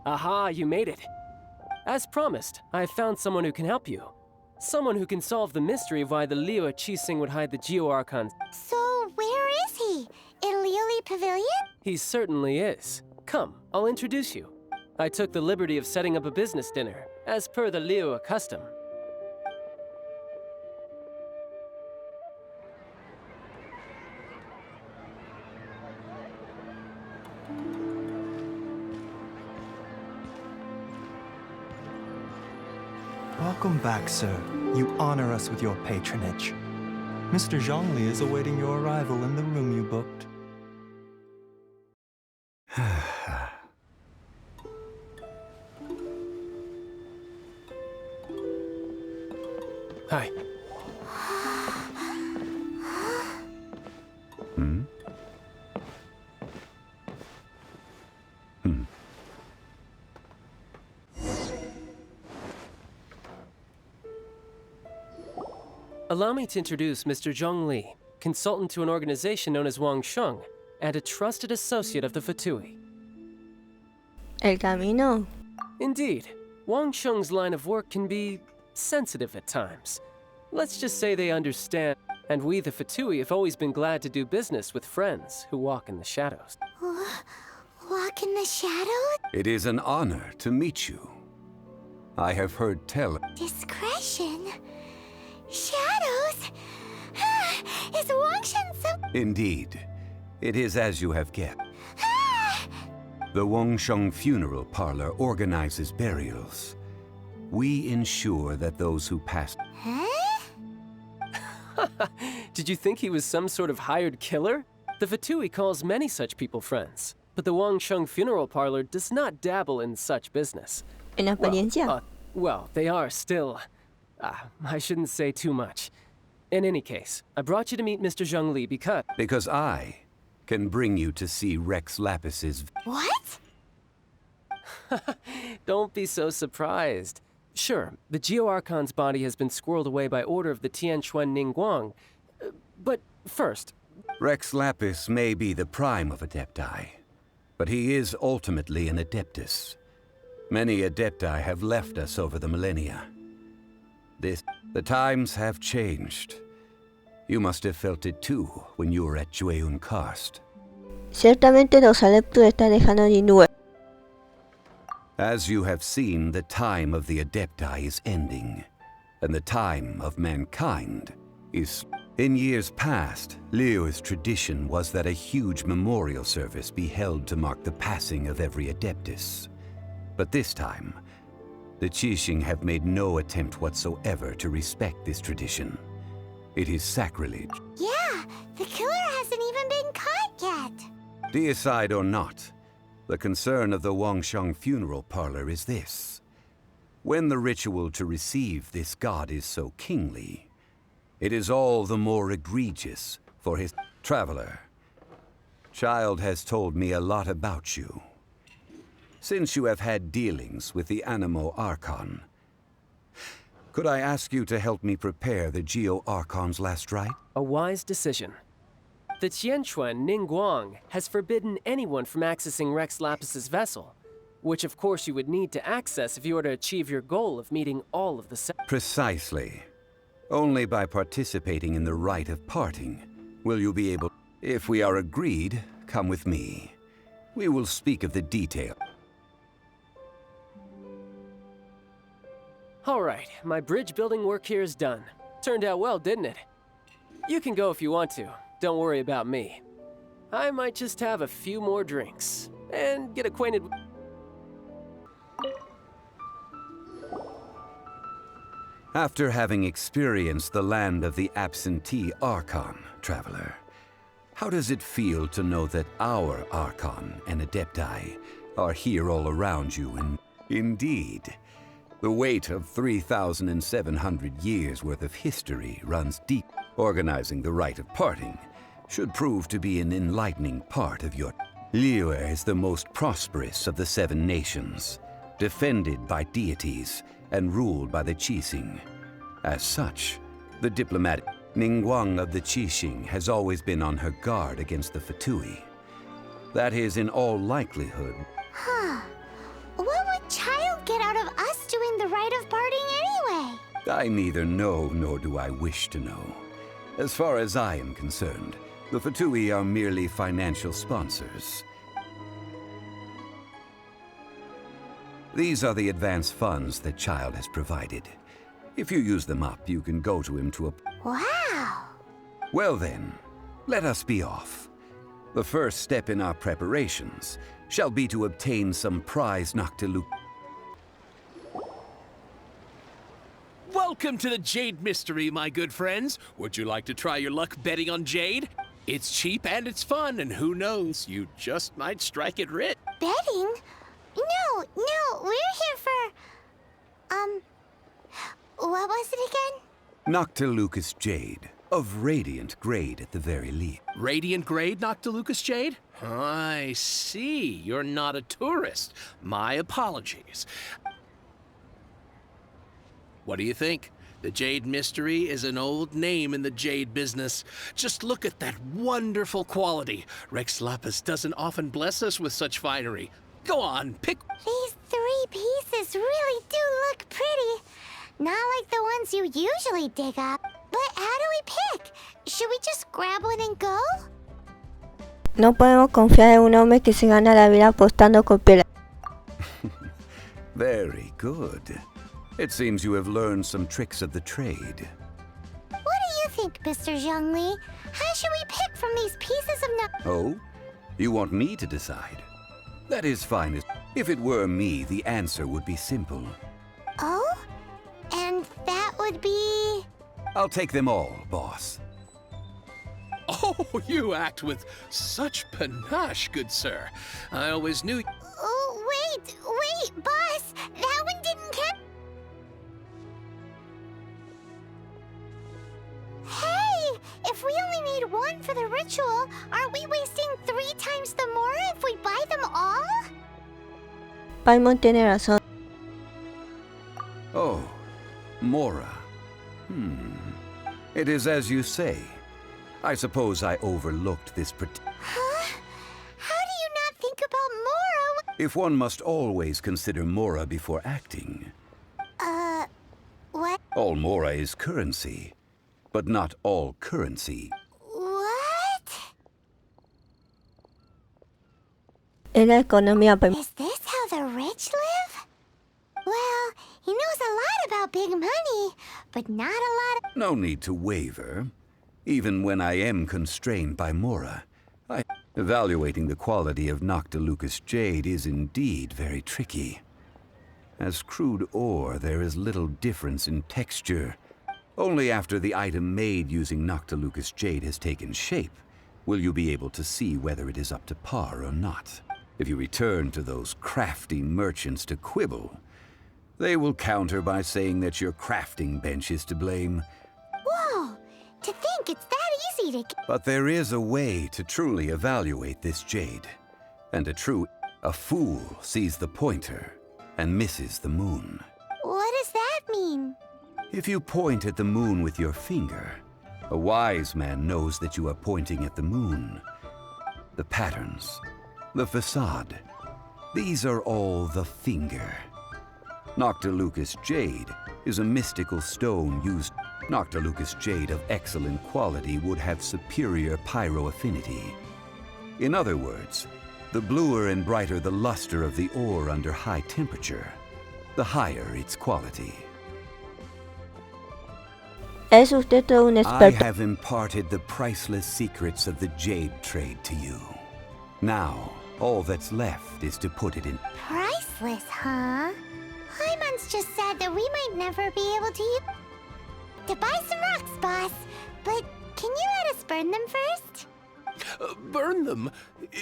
Aha, you made it. As promised, I have found someone who can help you. Someone who can solve the mystery of why the Liu Qixing would hide the Geo-Archons. So, where is he? In Liuli Pavilion? He certainly is. Come, I'll introduce you. I took the liberty of setting up a business dinner, as per the Liu custom. Welcome back, sir. You honor us with your patronage. Mr. Zhongli is awaiting your arrival in the room you booked. Hi. Allow me to introduce Mr. Zhong Li, consultant to an organization known as Wang Sheng, and a trusted associate of the Fatui. El camino. Indeed, Wang Sheng's line of work can be sensitive at times. Let's just say they understand, and we the Fatui have always been glad to do business with friends who walk in the shadows. Walk in the shadows? It is an honor to meet you. I have heard tell. Discretion? Shadows? Is Wangshen so... Indeed. It is as you have guessed. The Wangsheng Funeral Parlor organizes burials. We ensure that those who pass... Huh? Did you think he was some sort of hired killer? The Fatui calls many such people friends, but the Wangsheng Funeral Parlor does not dabble in such business. En apariencia. Well, they are still... I shouldn't say too much. In any case, I brought you to meet Mr. Zhong Li because... Because I can bring you to see Rex Lapis's... What? Don't be so surprised. Sure, the Geo-Archon's body has been squirreled away by order of the Tianquan Ningguang. But first... Rex Lapis may be the prime of Adepti, but he is ultimately an Adeptus. Many Adepti have left us over the millennia. The times have changed. You must have felt it too when you were at Jueyun Karst. Ciertamente los adeptos están dejando de nube. As you have seen, the time of the Adepti is ending, and the time of mankind is... In years past, Liu's tradition was that a huge memorial service be held to mark the passing of every Adeptus. But this time, the Qixing have made no attempt whatsoever to respect this tradition. It is sacrilege. Yeah, the killer hasn't even been caught yet. Deicide or not, the concern of the Wangsheng Funeral Parlor is this. When the ritual to receive this god is so kingly, it is all the more egregious for his... Traveler, Child has told me a lot about you. Since you have had dealings with the Animo Archon, could I ask you to help me prepare the Geo-Archon's last rite? A wise decision. The Tianquan Ningguang has forbidden anyone from accessing Rex Lapis's vessel, which of course you would need to access if you were to achieve your goal of meeting all of the... Precisely. Only by participating in the rite of parting will you be able... If we are agreed, come with me. We will speak of the detail. All right, my bridge building work here is done. Turned out well, didn't it? You can go if you want to. Don't worry about me. I might just have a few more drinks and get acquainted with... After having experienced the land of the absentee Archon, Traveler, how does it feel to know that our Archon and Adepti are here all around you? And indeed, the weight of 3,700 years worth of history runs deep. Organizing the rite of parting should prove to be an enlightening part of your... Liyue is the most prosperous of the 7 nations, defended by deities and ruled by the Qixing. As such, the diplomatic Ningguang of the Qixing has always been on her guard against the Fatui. That is in all likelihood... Huh. What right of parting anyway? I neither know nor do I wish to know. As far as I am concerned, the Fatui are merely financial sponsors. These are the advance funds that Child has provided. If you use them up, you can go to him to a... Wow. Well then, let us be off. The first step in our preparations shall be to obtain some prize Noctilucus. Welcome to the Jade Mystery, my good friends. Would you like to try your luck betting on Jade? It's cheap and it's fun, and who knows, you just might strike it rich. Betting? No, we're here for... what was it again? Noctilucus Jade, of radiant grade at the very least. Radiant grade, Noctilucus Jade? I see. You're not a tourist. My apologies. What do you think? The Jade Mystery is an old name in the jade business. Just look at that wonderful quality. Rex Lapis doesn't often bless us with such finery. Go on, pick... These 3 pieces really do look pretty. Not like the ones you usually dig up. But how do we pick? Should we just grab one and go? No podemos confiar en un hombre que se gana la vida apostando con piedras. Very good. It seems you have learned some tricks of the trade. What do you think, Mr. Zhongli? How should we pick from these pieces of Oh? You want me to decide? That is fine. If it were me, the answer would be simple. Oh? And that would be... I'll take them all, boss. Oh, you act with such panache, good sir. I always knew... Oh, wait, boss! That one didn't count! Hey! If we only need one for the ritual, aren't we wasting 3 times the Mora if we buy them all? Paimon tiene razón. Oh, Mora. It is as you say. I suppose I overlooked this Huh? How do you not think about Mora? If one must always consider Mora before acting. What? All Mora is currency, but not all currency. What? Es la economía, Paimon. Is this how the rich live? Well, he knows a lot about big money, but not a lot of... No need to waver. Even when I am constrained by Mora, evaluating the quality of Noctilucus Jade is indeed very tricky. As crude ore, there is little difference in texture. Only after the item made using Noctilucus Jade has taken shape will you be able to see whether it is up to par or not. If you return to those crafty merchants to quibble, they will counter by saying that your crafting bench is to blame. Whoa! To think it's that easy to... But there is a way to truly evaluate this jade. And a fool sees the pointer and misses the moon. What does that mean? If you point at the moon with your finger, a wise man knows that you are pointing at the moon. The patterns, the facade, these are all the finger. Noctilucus Jade is a mystical stone used. Noctilucus Jade of excellent quality would have superior pyro-affinity. In other words, the bluer and brighter the luster of the ore under high temperature, the higher its quality. Es usted todo un I experto. have imparted the priceless secrets of the jade trade to you. Now, all that's left is to put it in. Priceless, huh? Hyman's just sad that we might never be able to buy some rocks, boss. But can you let us burn them first? Burn them?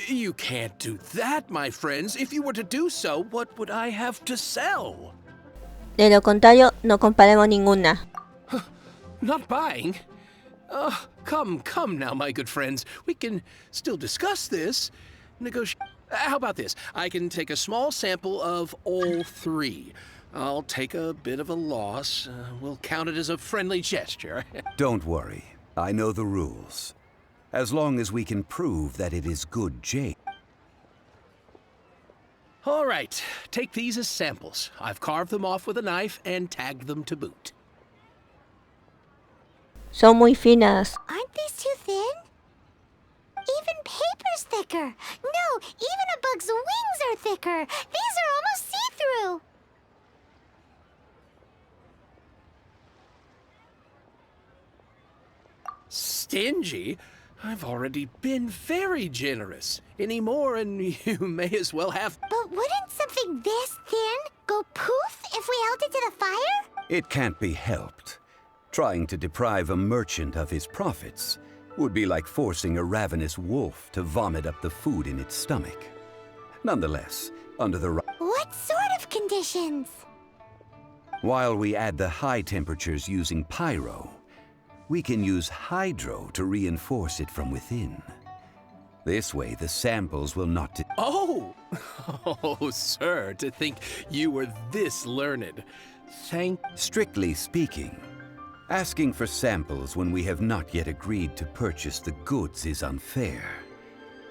You can't do that, my friends. If you were to do so, what would I have to sell? De lo contrario, no comparemos ninguna. Not buying? Come now, my good friends. We can still discuss this. How about this? I can take a small sample of all 3. I'll take a bit of a loss. We'll count it as a friendly gesture. Don't worry. I know the rules. As long as we can prove that it is good jade. All right, take these as samples. I've carved them off with a knife and tagged them to boot. Son muy finas. Aren't these too thin? Even paper's thicker. No, even a bug's wings are thicker. These are almost see-through. Stingy? I've already been very generous. Any more and you may as well have... But wouldn't something this thin go poof if we held it to the fire? It can't be helped. Trying to deprive a merchant of his profits would be like forcing a ravenous wolf to vomit up the food in its stomach. Nonetheless, under the What sort of conditions? while we add the high temperatures using pyro, we can use hydro to reinforce it from within. This way, the samples will not... Oh! Oh, sir, to think you were this learned. Thank... Strictly speaking, asking for samples when we have not yet agreed to purchase the goods is unfair.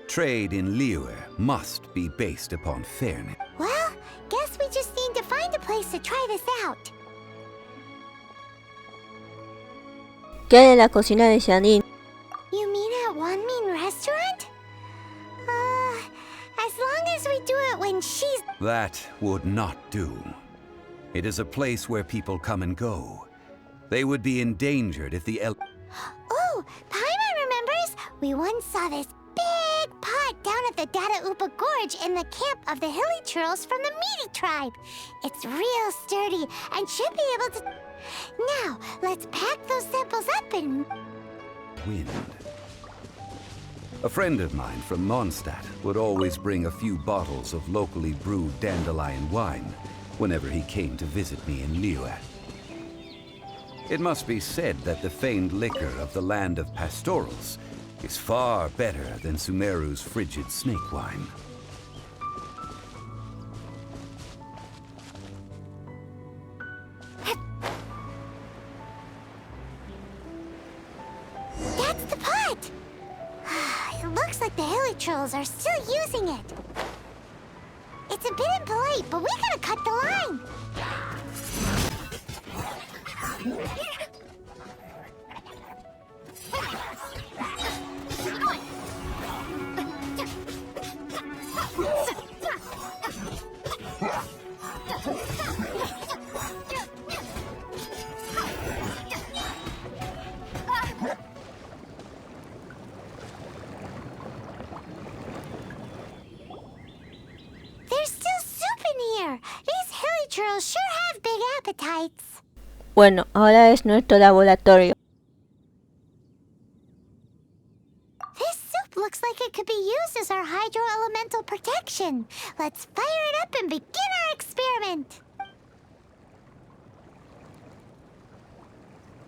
Trade in Liyue must be based upon fairness. Well, guess we just need to find a place to try this out. ¿Qué hay en la cocina de Janine? You mean at Wanmin Restaurant? As long as we do it when she's... That would not do. It is a place where people come and go. They would be endangered if the Oh, Paimon remembers! We once saw this big pot down at the Dada Upa Gorge in the camp of the hilly churls from the Meaty tribe. It's real sturdy and should be able to... Now, let's pack those samples up and... wind. A friend of mine from Mondstadt would always bring a few bottles of locally brewed dandelion wine whenever he came to visit me in Liyue. It must be said that the famed liquor of the land of pastorals is far better than Sumeru's frigid snake wine. That's the pot! It looks like the hilly trolls are still using it. It's a bit impolite, but we gotta cut the line. There's still soup in here. These hilly trolls sure have big appetites. Bueno, ahora es nuestro laboratorio. This soup looks like it could be used as our hydro-elemental protection. Let's fire it up and begin our experiment.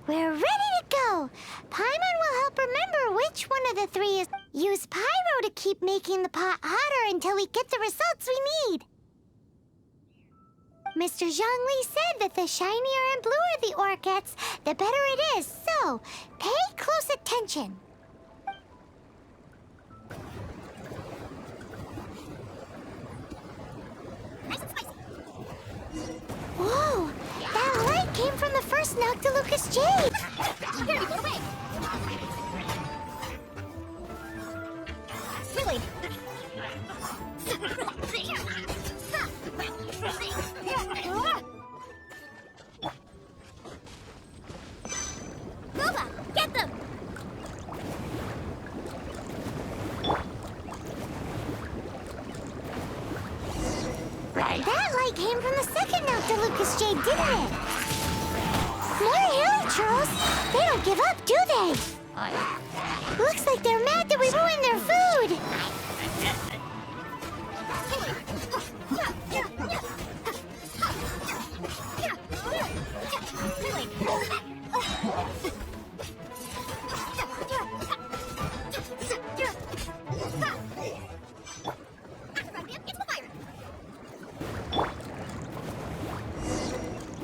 We're ready to go. Paimon will help remember which one of the three is... Use pyro to keep making the pot hotter until we get the results we need. Mr. Zhongli said that the shinier and bluer the ore gets, the better it is. So, pay close attention. Whoa! That light came from the first Noctilucous Jade! Here, get away! Really? Nova, get them! That light came from the second Noctilucous Jade, didn't it? More hilly trolls? They don't give up, do they? Looks like they're mad that we ruined their food.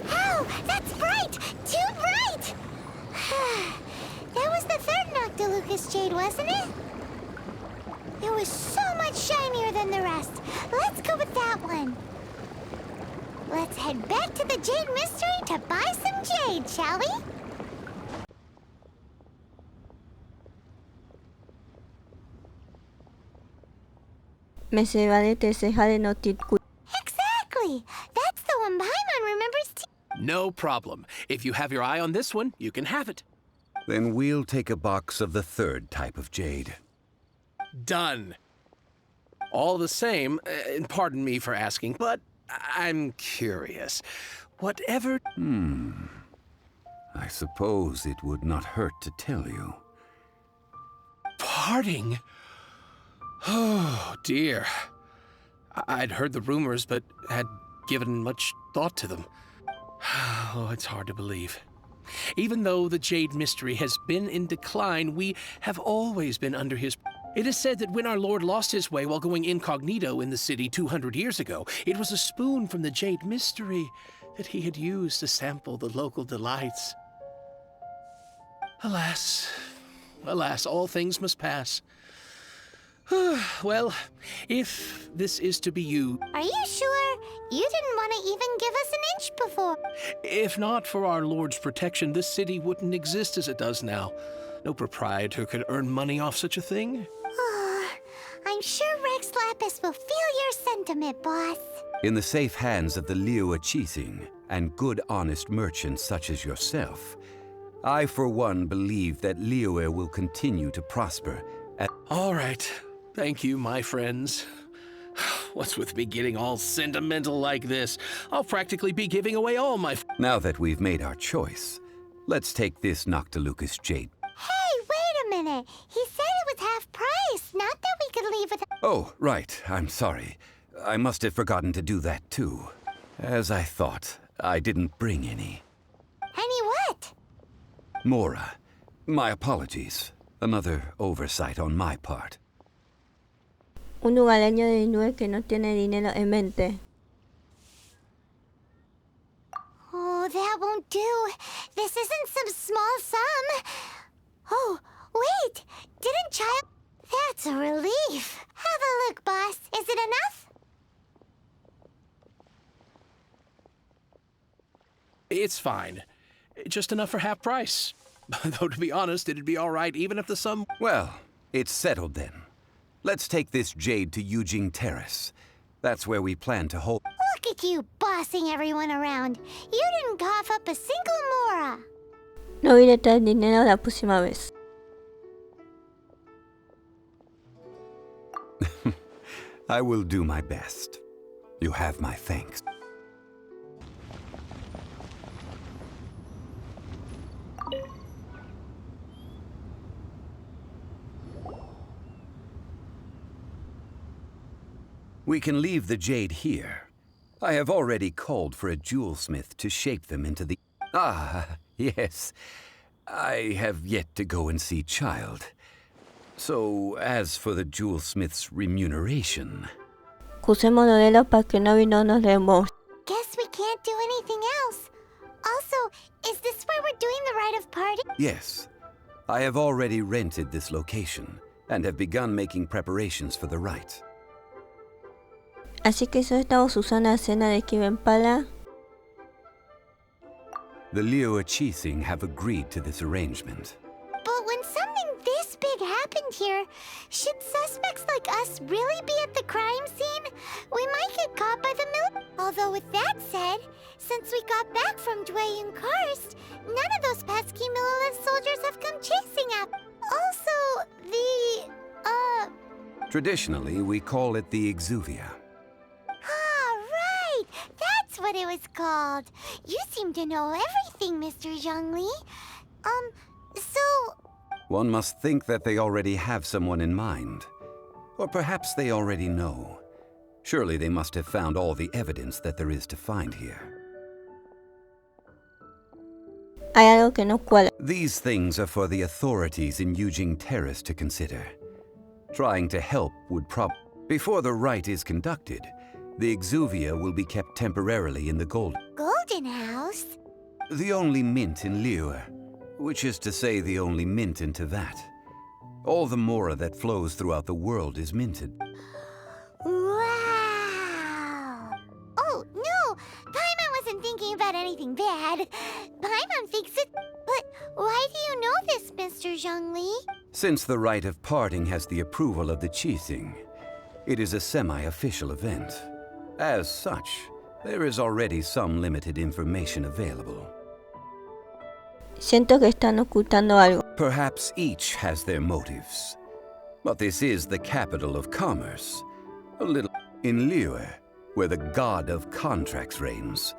Oh, that's bright! Too bright! That was the third Noctilucous Jade, wasn't it? It was than the rest. Let's go with that one. Let's head back to the Jade Mystery to buy some jade, shall we? Mese vale te ceja de notit. Exactly! That's the one Paimon remembers too. No problem. If you have your eye on this one, you can have it. Then we'll take a box of the third type of jade. Done. All the same, and pardon me for asking, but I'm curious. Whatever... I suppose it would not hurt to tell you. Parting? Oh, dear. I'd heard the rumors, but had given much thought to them. Oh, it's hard to believe. Even though the Jade Mystery has been in decline, we have always been under his... It is said that when our Lord lost his way while going incognito in the city 200 years ago, it was a spoon from the Jade Mystery that he had used to sample the local delights. Alas, alas, all things must pass. Well, if this is to be you... Are you sure? You didn't want to even give us an inch before. If not for our Lord's protection, this city wouldn't exist as it does now. No proprietor could earn money off such a thing. I'm sure Rex Lapis will feel your sentiment, boss. In the safe hands of the Liu Chising and good honest merchants such as yourself, I for one believe that Liyue will continue to prosper. All right. Thank you, my friends. What's with me getting all sentimental like this? I'll practically be giving away all my... Now that we've made our choice, let's take this Noctilucus jade. Hey, wait a minute. He said it was half price, not that we could leave with... Oh, right. I'm sorry. I must have forgotten to do that too. As I thought, I didn't bring any. Any what? Mora, my apologies. Another oversight on my part. Un lugareño de Inoue que no tiene dinero en mente. Oh, that won't do. This isn't some small sum. Oh, wait. Didn't Child... That's a relief. Have a look, boss. Is it enough? It's fine. Just enough for half price. Though, to be honest, it'd be all right even if the sum... Well, it's settled then. Let's take this jade to Yujing Terrace. That's where we plan to hold... Look at you bossing everyone around. You didn't cough up a single mora. No iré a traer dinero la próxima vez. I will do my best. You have my thanks. We can leave the jade here. I have already called for a jewelsmith to shape them into the... Ah, yes. I have yet to go and see Child. So, as for the jewelsmith's remuneration... Usemos modelo para que no nos reembolse. Guess we can't do anything else. Also, is this where we're doing the rite of party? Yes. I have already rented this location and have begun making preparations for the rite. Así que eso estamos usando la cena de Kibenpala. The Liu Chising have agreed to this arrangement. But when something this big happened here, should suspects like us really be at the crime scene? We might get caught by the military. Although with that said, since we got back from Dwayne Karst, none of those pesky Millilith soldiers have come chasing up. Also, Traditionally, we call it the Exuvia. right! That's what it was called. You seem to know everything, Mr. Zhongli. So... One must think that they already have someone in mind. Or perhaps they already know. Surely they must have found all the evidence that there is to find here. Hay algo que no cuadra. These things are for the authorities in Yujing Terrace to consider. Trying to help would Before the rite is conducted, the Exuvia will be kept temporarily in the Golden House? The only mint in Liyue, which is to say the only mint in Teyvat. All the mora that flows throughout the world is minted. Wow! Oh, no! Paimon wasn't thinking about anything bad. Paimon thinks it... But why do you know this, Mr. Zhongli? Since the rite of parting has the approval of the Qixing, it is a semi-official event. As such, there is already some limited information available. Siento que están ocultando algo. Perhaps each has their motives. But this is the capital of commerce. A little in Liyue, where the god of contracts reigns.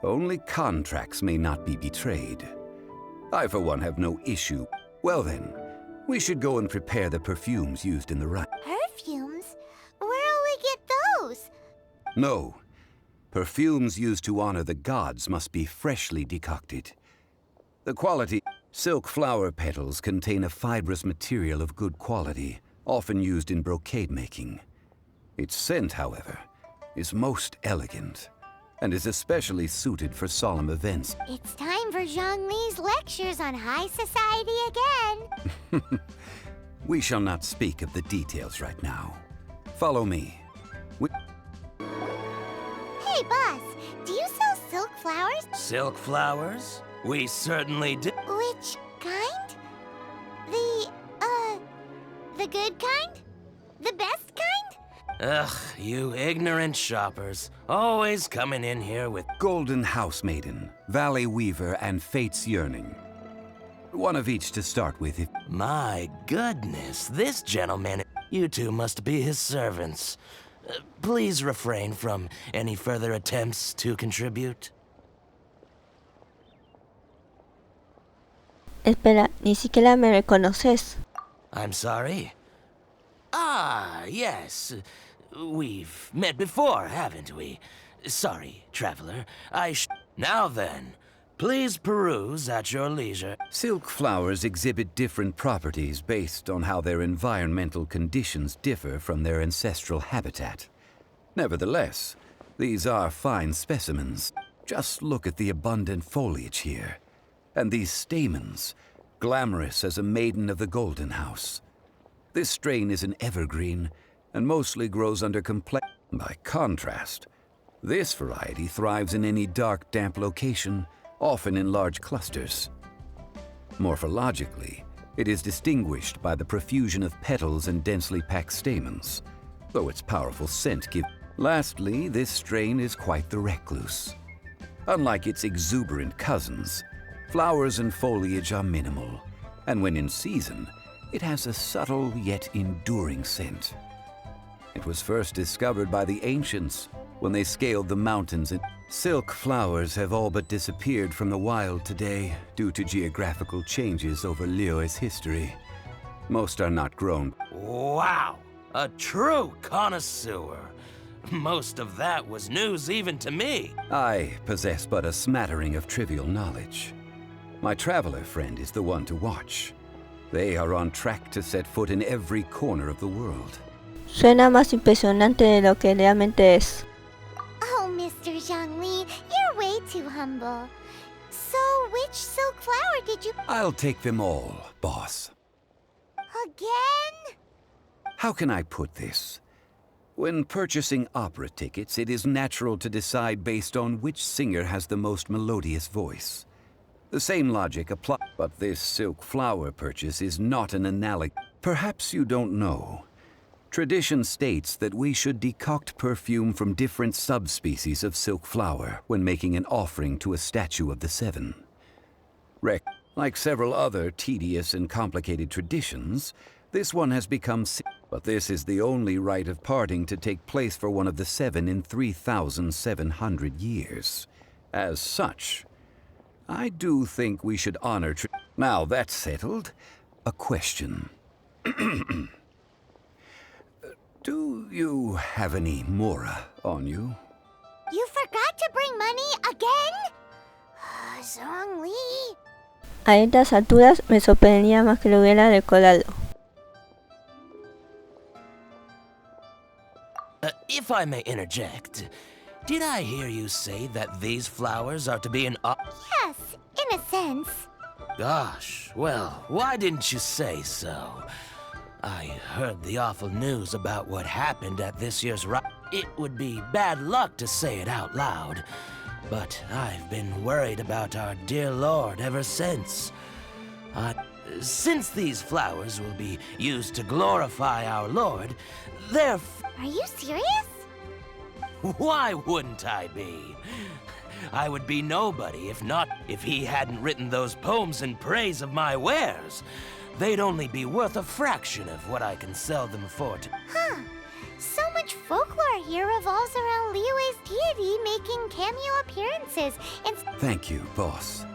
Only contracts may not be betrayed. I, for one, have no issue. Well then, we should go and prepare the perfumes used in the rite. Perfumes? Where'll we get those? No. Perfumes used to honor the gods must be freshly decocted. The quality silk flower petals contain a fibrous material of good quality, often used in brocade making. Its scent, however, is most elegant and is especially suited for solemn events. It's time for Zhongli's lectures on high society again. We shall not speak of the details right now. Follow me. Hey, boss, do you sell silk flowers? Silk flowers? We certainly do. Which kind? The good kind? The best kind? Ugh, you ignorant shoppers. Always coming in here with... Golden House Maiden, Valley Weaver, and Fate's Yearning. One of each to start with. My goodness, this gentleman... You two must be his servants. Please refrain from any further attempts to contribute. Espera, ni siquiera me reconoces. I'm sorry? Ah, yes. We've met before, haven't we? Sorry, traveler. Now then, please peruse at your leisure. Silk flowers exhibit different properties based on how their environmental conditions differ from their ancestral habitat. Nevertheless, these are fine specimens. Just look at the abundant foliage here. And these stamens, glamorous as a maiden of the Golden House. This strain is an evergreen and mostly grows under complex. By contrast, this variety thrives in any dark, damp location, often in large clusters. Morphologically, it is distinguished by the profusion of petals and densely packed stamens, though its powerful scent gives. Lastly, this strain is quite the recluse. Unlike its exuberant cousins, flowers and foliage are minimal, and when in season, it has a subtle yet enduring scent. It was first discovered by the ancients when they scaled the mountains. Silk flowers have all but disappeared from the wild today due to geographical changes over Liyue's history. Most are not grown. Wow! A true connoisseur. Most of that was news even to me. I possess but a smattering of trivial knowledge. My traveler friend is the one to watch. They are on track to set foot in every corner of the world. Suena más impresionante de lo que realmente es. Oh, Mr. Zhongli, you're way too humble. So, which silk flower did you... I'll take them all, boss. Again? How can I put this? When purchasing opera tickets, it is natural to decide based on which singer has the most melodious voice. The same logic applies, but this silk flower purchase is not an analog. Perhaps you don't know. Tradition states that we should decoct perfume from different subspecies of silk flower when making an offering to a statue of the Seven. Like several other tedious and complicated traditions, this one has become... But this is the only rite of parting to take place for one of the Seven in 3,700 years. As such, I do think we should honor... Now that's settled, a question. Do you have any mora on you? You forgot to bring money again? Zhongli. A estas alturas me sorprendería más que lo hubiera recordado. If I may interject, did I hear you say that these flowers are to be an... Yes, in a sense. Gosh, well, why didn't you say so? I heard the awful news about what happened at this year's It would be bad luck to say it out loud, but I've been worried about our dear Lord ever since. Since these flowers will be used to glorify our Lord, they're... Are you serious? Why wouldn't I be? I would be nobody if he hadn't written those poems in praise of my wares. They'd only be worth a fraction of what I can sell them for. Huh. So much folklore here revolves around Liyue's deity making cameo appearances and... Thank you, boss.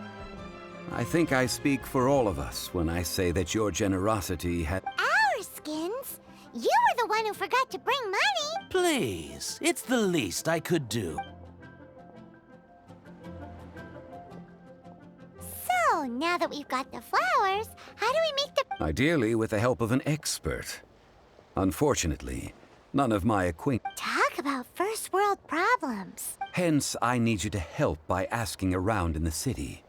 I think I speak for all of us when I say that your generosity had... Our skins? You were the one who forgot to bring money! Please, it's the least I could do. So, now that we've got the flowers, how do we make the... Ideally with the help of an expert. Unfortunately, none of my acquaintances... Talk about first world problems. Hence, I need you to help by asking around in the city.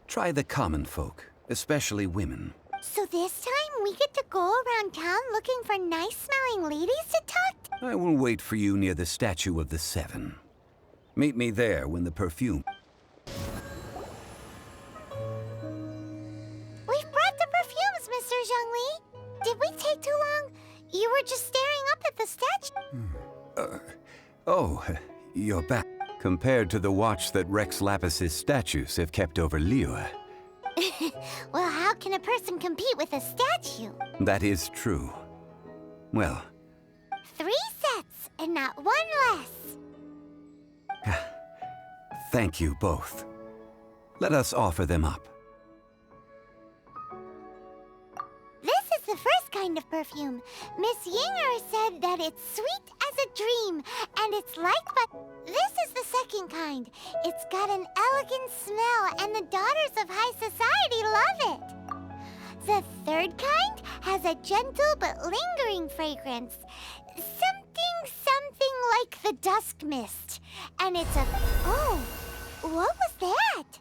Try the common folk, especially women. So this time we get to go around town looking for nice-smelling ladies to talk to? I will wait for you near the Statue of the Seven. Meet me there when the perfume... We've brought the perfumes, Mr. Zhongli. Did we take too long? You were just staring up at the statue. Oh, you're back. Compared to the watch that Rex Lapis's statues have kept over Liyue. Well, how can a person compete with a statue? That is true. Well... 3 sets, and not one less. Thank you both. Let us offer them up. This is the first kind of perfume. Miss Yinger said that it's sweet as a dream, and it's liked by... This is the second kind. It's got an elegant smell, and the daughters of high society love it. The third kind has a gentle but lingering fragrance. Something like the dusk mist. And it's a... Oh, what was that?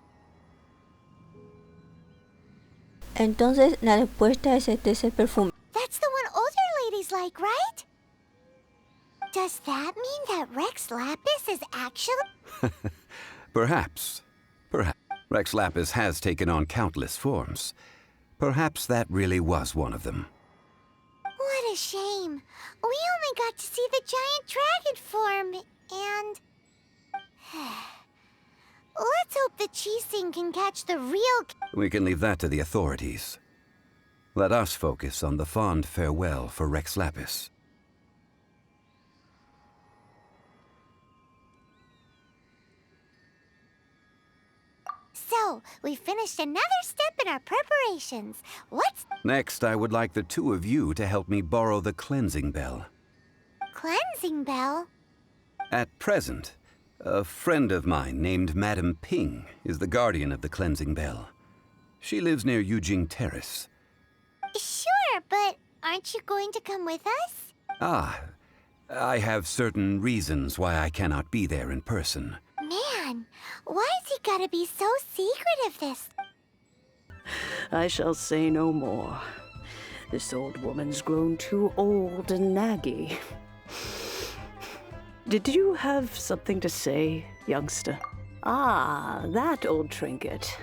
Entonces la respuesta es ese perfume. That's the one older ladies like, right? Does that mean that Rex Lapis is actually... Perhaps. Perhaps. Rex Lapis has taken on countless forms. Perhaps that really was one of them. What a shame. We only got to see the giant dragon form, and... Let's hope the Qixing can catch the real... We can leave that to the authorities. Let us focus on the fond farewell for Rex Lapis. So, we finished another step in our preparations. What's... Next, I would like the two of you to help me borrow the cleansing bell. Cleansing bell? At present, a friend of mine named Madame Ping is the guardian of the cleansing bell. She lives near Yujing Terrace. Sure, but aren't you going to come with us? Ah, I have certain reasons why I cannot be there in person. Man, why's he gotta be so secretive this? I shall say no more. This old woman's grown too old and naggy. Did you have something to say, youngster? Ah, that old trinket.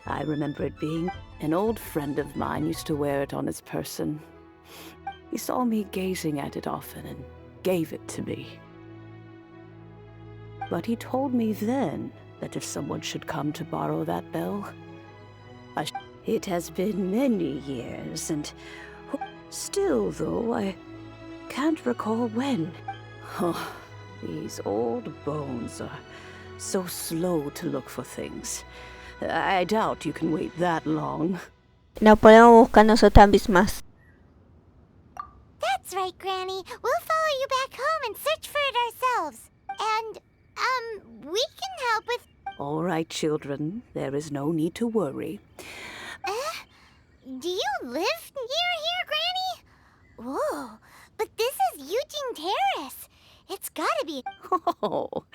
I remember it being... An old friend of mine used to wear it on his person. He saw me gazing at it often and gave it to me. But he told me then that if someone should come to borrow that bell, It has been many years, and still, though, I can't recall when. Oh, these old bones are so slow to look for things. I doubt you can wait that long. No podemos buscar nosotras mismas. That's right, Granny. We'll follow you back home and search for it ourselves. And, we can help with... All right, children. There is no need to worry. Do you live near here, Granny? Whoa, but this is Yujing Terrace. It's gotta be... Oh,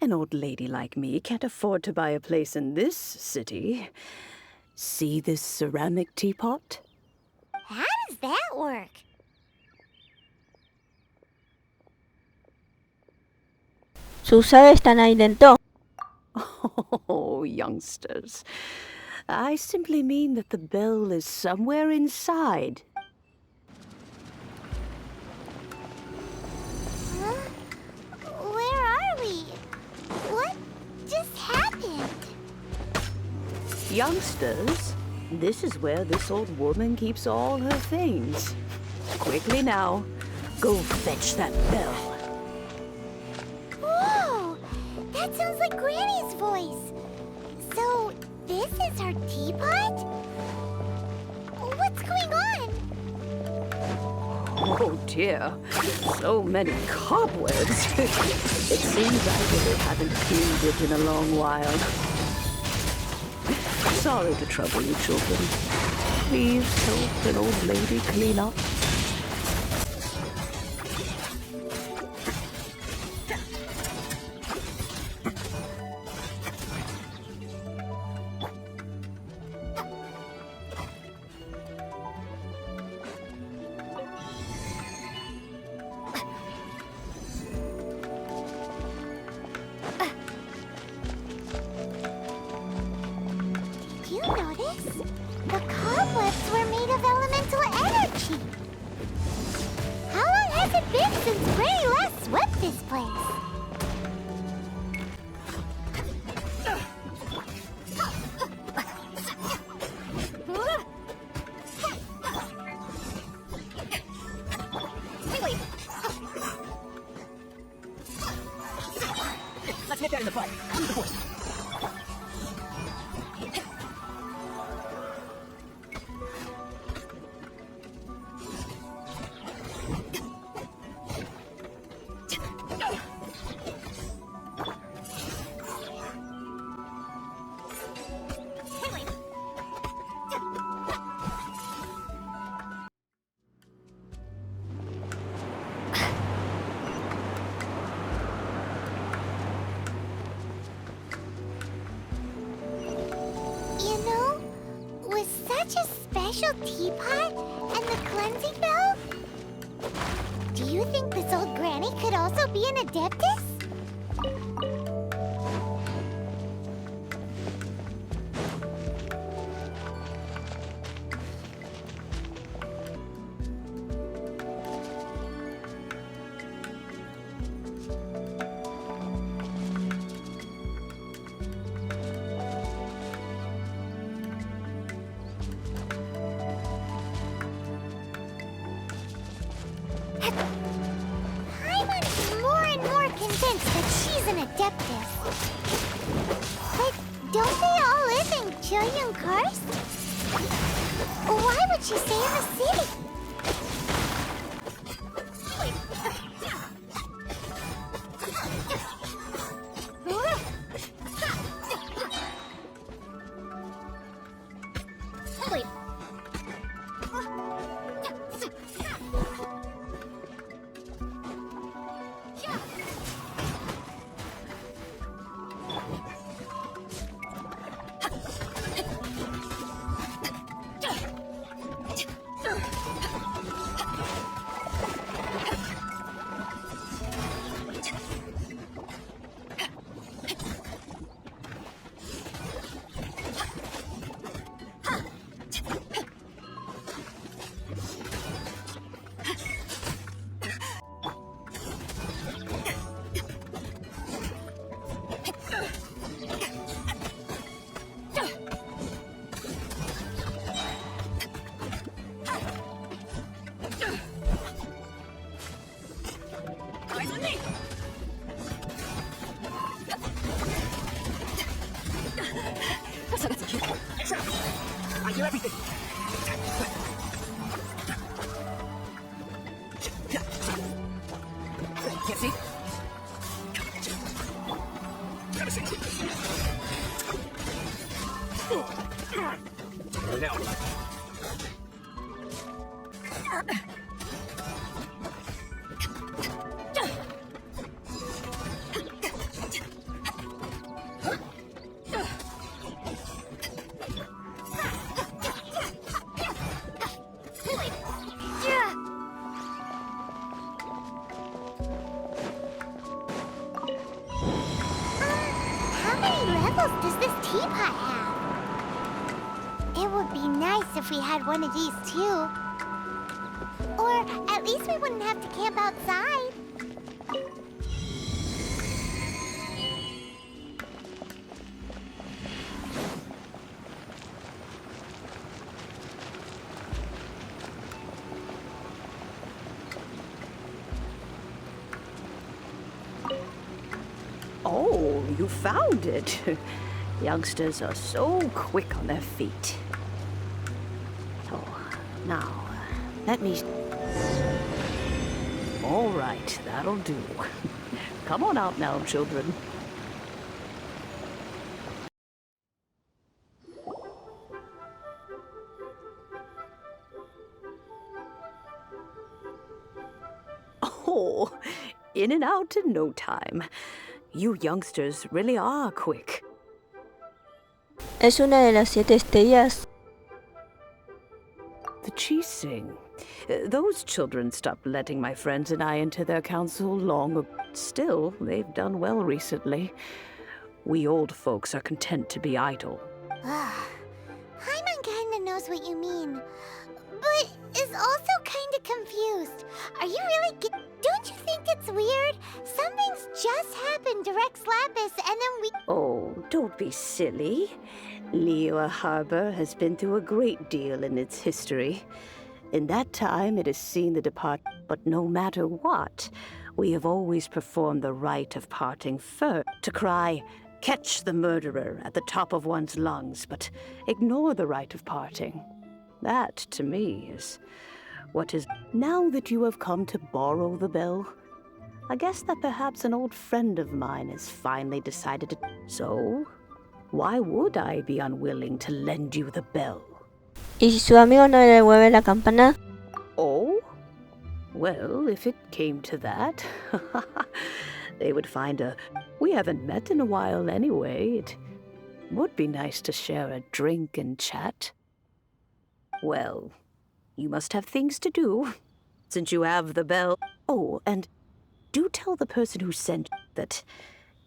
an old lady like me can't afford to buy a place in this city. See this ceramic teapot? How does that work? Sus llaves están ahí dentro. Oh, youngsters. I simply mean that the bell is somewhere inside. Huh? Where are we? What just happened? Youngsters, this is where this old woman keeps all her things. Quickly now, go fetch that bell. Whoa! That sounds like Granny's voice. So, this is her teapot? What's going on? Oh dear, so many cobwebs. It seems I really haven't cleaned it in a long while. Sorry to trouble you, children. Please help an old lady clean up. Did you notice? The cobwebs were made of elemental energy. How long has it been since Granny last swept this place? Let's nip that in the butt. Use the force. You know, with such a special teapot and the cleansing bell, do you think this old granny could also be an adeptus? I'm more and more convinced that she's an adeptus. But don't they all live in Julian Karst? Why would she stay in the city? I hear everything. Can't see? Now. labels does this teapot have? It would be nice if we had one of these too. Or at least we wouldn't have to camp outside. Oh, you found it. Youngsters are so quick on their feet. So, now, let me... All right, that'll do. Come on out now, children. Oh, in and out in no time. You youngsters really are quick. Es una de las 7 estrellas. The Chising. Those children stopped letting my friends and I into their council long ago. Still, they've done well recently. We old folks are content to be idle. Paimon kinda knows what you mean, but is also kinda confused. Are you really don't you think it's weird? Something's just happened to Rex Lapis and then we... Oh, don't be silly. Liyue Harbor has been through a great deal in its history. In that time, it has seen the departed, but no matter what, we have always performed the rite of parting first. To cry, catch the murderer at the top of one's lungs, but ignore the rite of parting. That, to me, is what is... Now that you have come to borrow the bell, I guess that perhaps an old friend of mine has finally decided to... So, why would I be unwilling to lend you the bell? ¿Y si su amigo no le devuelve la campana? Oh? Well, if it came to that, they would find a... We haven't met in a while anyway. It would be nice to share a drink and chat. Well, you must have things to do, since you have the bell. Oh, and do tell the person who sent that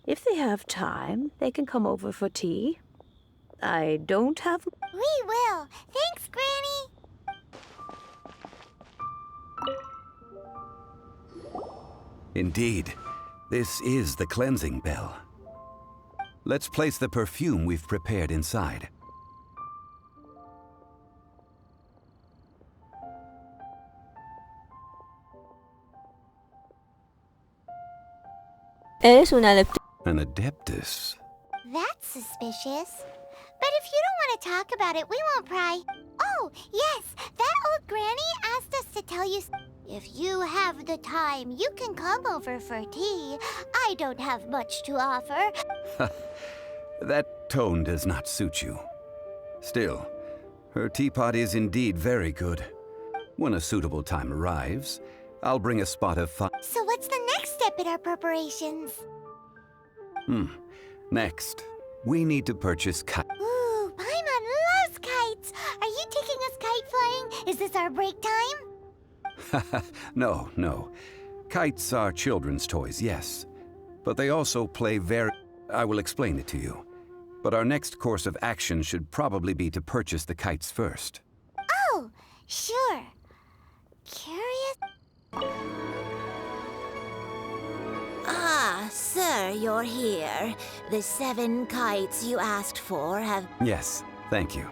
if they have time, they can come over for tea. I don't have... We will. Thanks, Granny. Indeed, this is the cleansing bell. Let's place the perfume we've prepared inside. Eres un adepto. An adeptus. That's suspicious. But if you don't want to talk about it, we won't pry. Oh, yes, that old granny asked us to tell you... If you have the time, you can come over for tea. I don't have much to offer. That tone does not suit you. Still, her teapot is indeed very good. When a suitable time arrives, I'll bring a spot of fire. So what's the next step in our preparations? Next, we need to purchase kites. Ooh, Paimon loves kites. Are you taking us kite flying? Is this our break time? No. Kites are children's toys, yes. But they also play very... I will explain it to you. But our next course of action should probably be to purchase the kites first. Oh, sure. Curious? Ah, sir, you're here. The 7 kites you asked for have... Yes, thank you.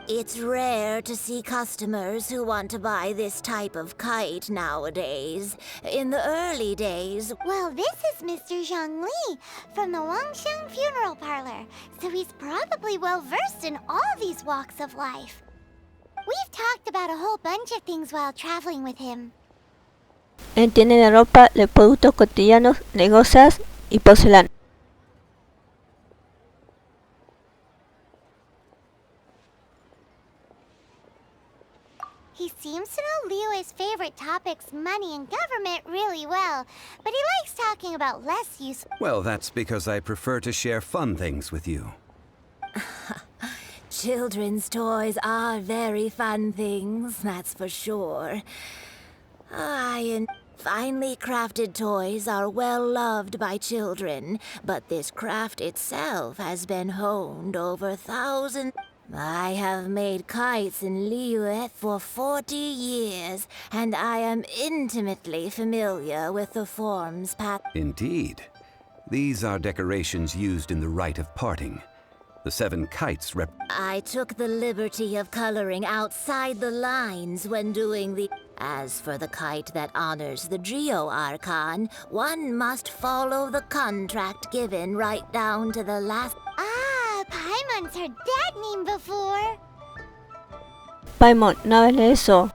It's rare to see customers who want to buy this type of kite nowadays. In the early days... Well, this is Mr. Zhongli from the Wangsheng Funeral Parlor, so he's probably well-versed in all these walks of life. We've talked about a whole bunch of things while traveling with him. Entiende de ropa, de productos cotidianos, de cosas y porcelana. He seems to know Liyue's favorite topics, money and government, really well, but he likes talking about less useful... Well, that's because I prefer to share fun things with you. Children's toys are very fun things, that's for sure. Finely crafted toys are well loved by children, but this craft itself has been honed over thousands. I have made kites in Liyue for 40 years, and I am intimately familiar with the form's Indeed. These are decorations used in the rite of parting. The 7 kites I took the liberty of coloring outside the lines when doing the... As for the kite that honors the Geo Archon, one must follow the contract given right down to the last... Ah, Paimon's heard that name before. Paimon, no hables de eso.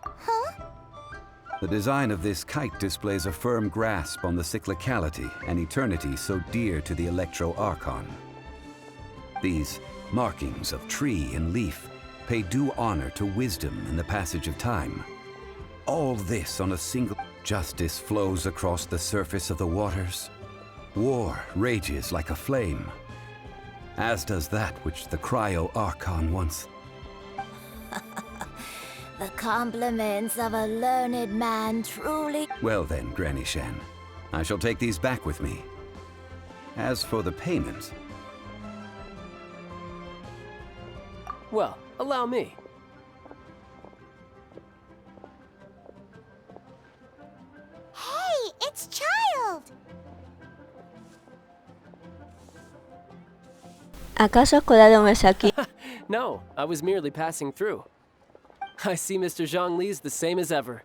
Huh? The design of this kite displays a firm grasp on the cyclicality and eternity so dear to the Electro Archon. These markings of tree and leaf pay due honor to wisdom in the passage of time. All this on a single... Justice flows across the surface of the waters. War rages like a flame, as does that which the Cryo Archon once... The compliments of a learned man truly... Well then, Granny Shan, I shall take these back with me. As for the payment... Well, allow me. Hey, it's Child! ¿Acaso has colado un mes aquí? No, I was merely passing through. I see Mr. Zhongli's the same as ever.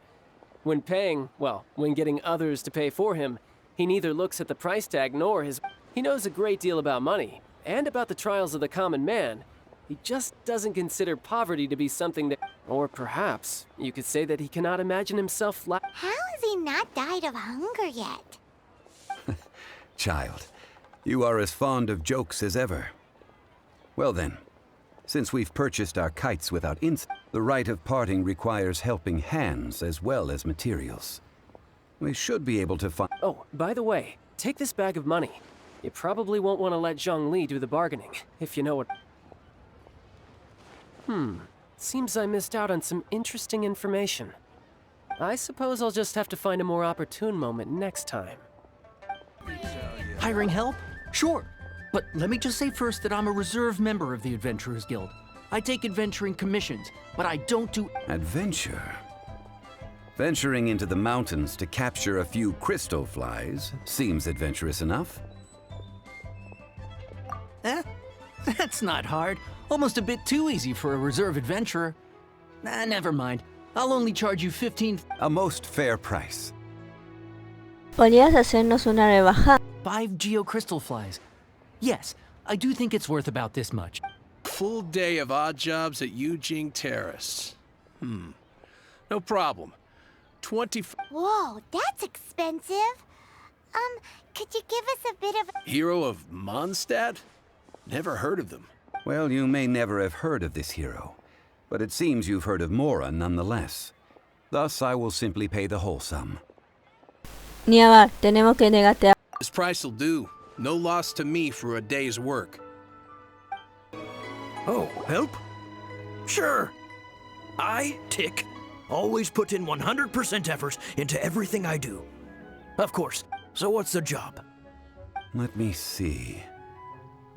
When paying, well, when getting others to pay for him, he neither looks at the price tag nor his... He knows a great deal about money, and about the trials of the common man. He just doesn't consider poverty to be something that... Or perhaps, you could say that he cannot imagine himself How has he not died of hunger yet? Child, you are as fond of jokes as ever. Well then, since we've purchased our kites without the rite of parting requires helping hands as well as materials. We should be able to find... Oh, by the way, take this bag of money. You probably won't want to let Zhongli do the bargaining, if you know what... Seems I missed out on some interesting information. I suppose I'll just have to find a more opportune moment next time. Hiring help? Sure. But let me just say first that I'm a reserve member of the Adventurers Guild. I take adventuring commissions, but I don't do... Adventure? Venturing into the mountains to capture a few crystal flies seems adventurous enough. That's not hard. Almost a bit too easy for a reserve adventurer. Never mind. I'll only charge you 15... A most fair price. ¿Podrías hacernos una rebaja? 5 geocrystal flies. Yes, I do think it's worth about this much. Full day of odd jobs at Yujing Terrace. No problem. 20... Whoa, that's expensive. Could you give us a bit of... Hero of Mondstadt? Never heard of them. Well, you may never have heard of this hero, but it seems you've heard of Mora nonetheless. Thus, I will simply pay the whole sum. Niabar, tenemos que negarte a... This price will do. No loss to me for a day's work. Oh, help? Sure. I, Tick, always put in 100% effort into everything I do. Of course. So what's the job? Let me see.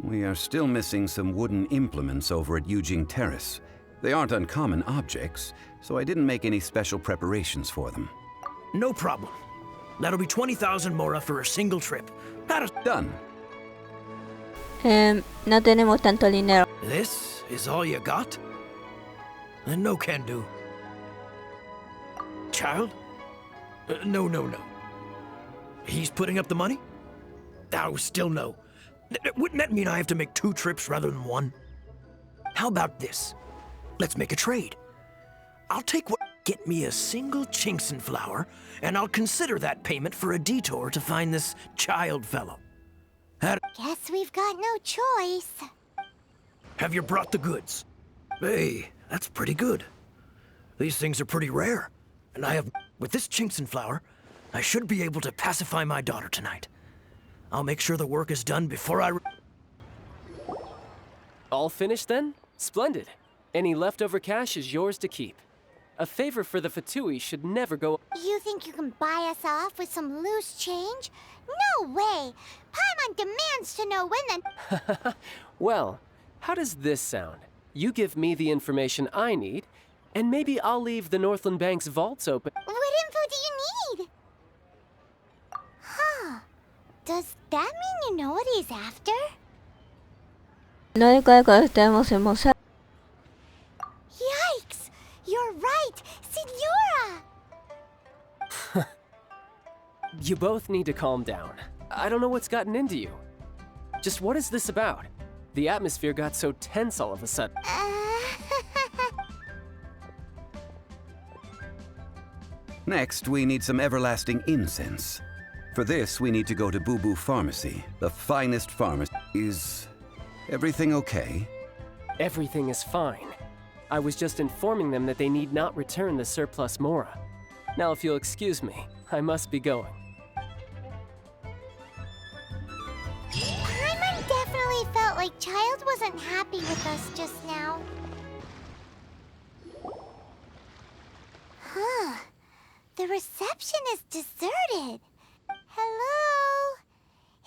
We are still missing some wooden implements over at Yujing Terrace. They aren't uncommon objects, so I didn't make any special preparations for them. No problem. That'll be 20,000 mora for a single trip. Done. No tenemos tanto dinero. This is all you got? Then no can do. Child? No. He's putting up the money? Oh, still no. Wouldn't that mean I have to make 2 trips rather than 1? How about this? Let's make a trade. I'll take what... Get me a single Chinkson flower, and I'll consider that payment for a detour to find this child fellow. Guess we've got no choice. Have you brought the goods? Hey, that's pretty good. These things are pretty rare, and I have... With this Chinkson flower, I should be able to pacify my daughter tonight. I'll make sure the work is done before I... All finished then? Splendid. Any leftover cash is yours to keep. A favor for the Fatui should never go. You think you can buy us off with some loose change? No way! Paimon demands to know when the... Well, how does this sound? You give me the information I need, and maybe I'll leave the Northland Bank's vaults open. What info do you need? Huh. Does that mean you know what he's after? No hay cual estemos en Mozart. Yikes! You're right! Signora! You both need to calm down. I don't know what's gotten into you. Just what is this about? The atmosphere got so tense all of a sudden. Next, we need some everlasting incense. For this, we need to go to Boo Boo Pharmacy, the finest pharmacy. Is everything okay? Everything is fine. I was just informing them that they need not return the surplus Mora. Now, if you'll excuse me, I must be going. Paimon definitely felt like Child wasn't happy with us just now. Huh. The reception is deserted. Hello?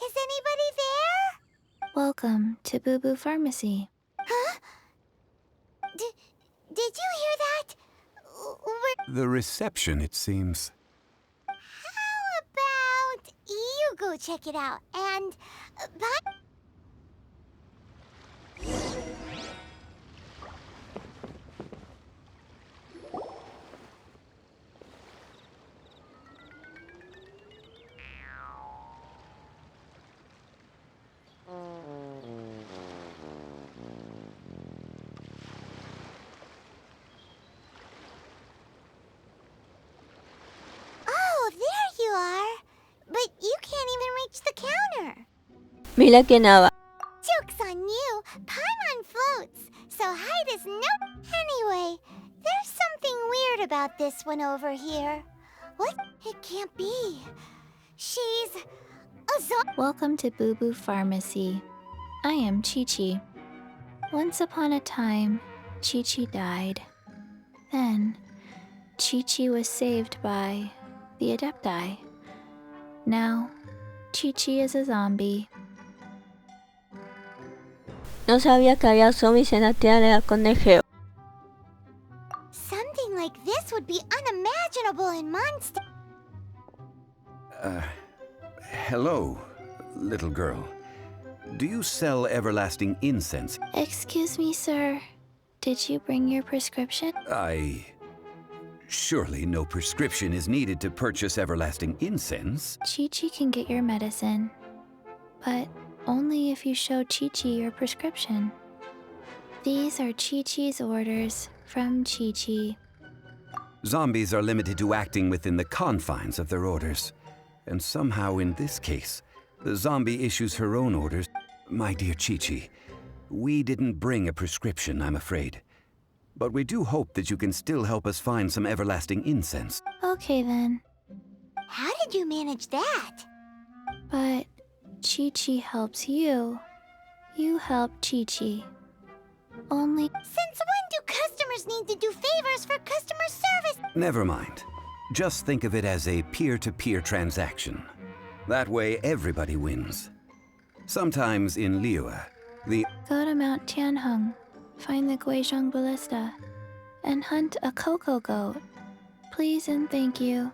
Is anybody there? Welcome to Boo Boo Pharmacy. Huh? Did you hear that? The reception, it seems. How about you go check it out and... Bye. Mira que nada. Joke's on you. Paimon floats, so height is no... Anyway, there's something weird about this one over here. What? It can't be. She's... a Welcome to Boo Boo Pharmacy. I am Chi-Chi. Once upon a time, Chi-Chi died. Then, Chi-Chi was saved by the Adepti. Now, Chi-Chi is a zombie. No sabía que había zombies en la tierra de la Conejeo. Something like this would be unimaginable in Monster. Hello, little girl. Do you sell everlasting incense? Excuse me, sir. Did you bring your prescription? Surely no prescription is needed to purchase everlasting incense. Chi-Chi can get your medicine, but only if you show Chi-Chi your prescription. These are Chi-Chi's orders from Chi-Chi. Zombies are limited to acting within the confines of their orders. And somehow in this case, the zombie issues her own orders. My dear Chi-Chi, we didn't bring a prescription, I'm afraid. But we do hope that you can still help us find some everlasting incense. Okay then. How did you manage that? But Chi-Chi helps you. You help Chi-Chi. Only... Since when do customers need to do favors for customer service? Never mind. Just think of it as a peer-to-peer transaction. That way everybody wins. Sometimes in Liyue, the... Go to Mount Tianheng, find the Guizhong Ballista, and hunt a cocoa goat. Please and thank you.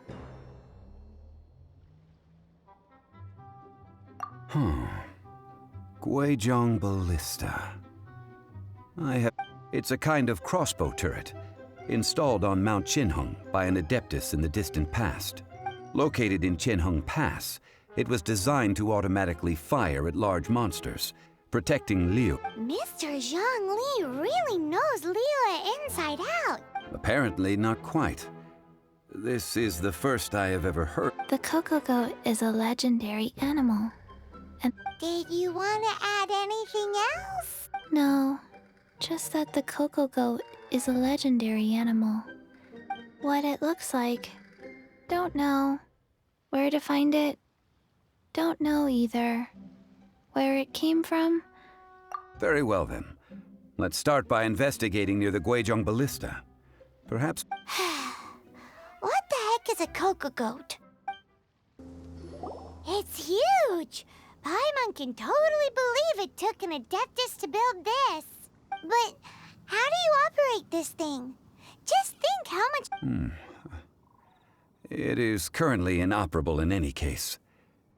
Guizhong Ballista. It's a kind of crossbow turret, installed on Mount Tianheng by an adeptus in the distant past. Located in Tianheng Pass, it was designed to automatically fire at large monsters, protecting Liyue. Mr. Zhang Li really knows Liyue inside out. Apparently not quite. This is the first I have ever heard. The cocoa goat is a legendary animal. And did you want to add anything else? No, just that the cocoa goat is a legendary animal. What it looks like, don't know. Where to find it, don't know either. Where it came from? Very well then. Let's start by investigating near the Guizhong Ballista. Perhaps... What the heck is a cocoa goat? It's huge! Paimon can totally believe it took an Adeptus to build this. But how do you operate this thing? Just think how much... It is currently inoperable in any case.